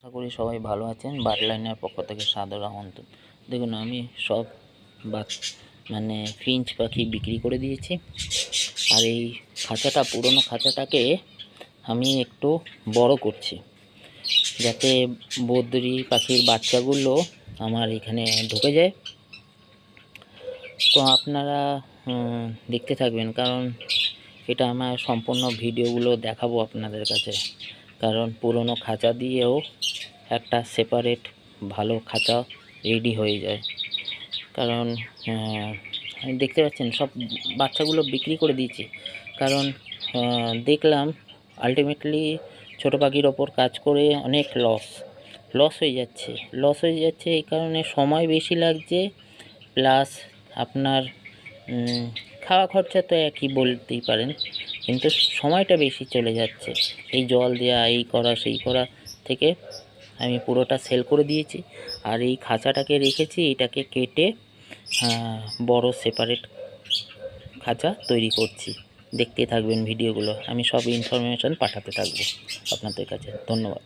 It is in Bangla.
আশা করি সবাই ভালো আছেন। বার্ড লাইনের পক্ষ থেকে সাদর আমন্ত্রণ। দেখুন, আমি সব ফিঞ্চ পাখি বিক্রি করে দিয়েছি। আর এই খাঁচাটা, পুরনো খাঁচাটাকে আমি একটু বড় করছি, যাতে বদ্রি পাখির বাচ্চাগুলো আমার এখানে ঢুকে যায়। তো আপনারা দেখতে থাকবেন, কারণ এটা আমার সম্পূর্ণ ভিডিওগুলো দেখাবো আপনাদের কাছে। কারণ পুরনো খাঁচা দিয়েও একটা সেপারেট ভালো খাঁচা রেডি হয়ে যায়। কারণ দেখতে পাচ্ছেন সব বাচ্চাগুলো বিক্রি করে দিয়েছি। কারণ দেখলাম আলটিমেটলি ছোটো পাখির ওপর কাজ করে অনেক লস হয়ে যাচ্ছে। এই কারণে সময় বেশি লাগছে, প্লাস আপনার খাওয়া খরচা তো একই বলতেই পারেন, কিন্তু সময়টা বেশি চলে যাচ্ছে। এই জল দেওয়া, এই করা সেই করা থেকে আমি পুরোটা সেল করে দিয়েছি। আর এই খাঁচাটাকে রেখেছি, এটাকে কেটে বড় সেপারেট খাঁচা তৈরি করছি। দেখতে থাকবেন ভিডিওগুলো, আমি সব ইনফরমেশান পাঠাতে থাকবো আপনাদের কাছে। ধন্যবাদ।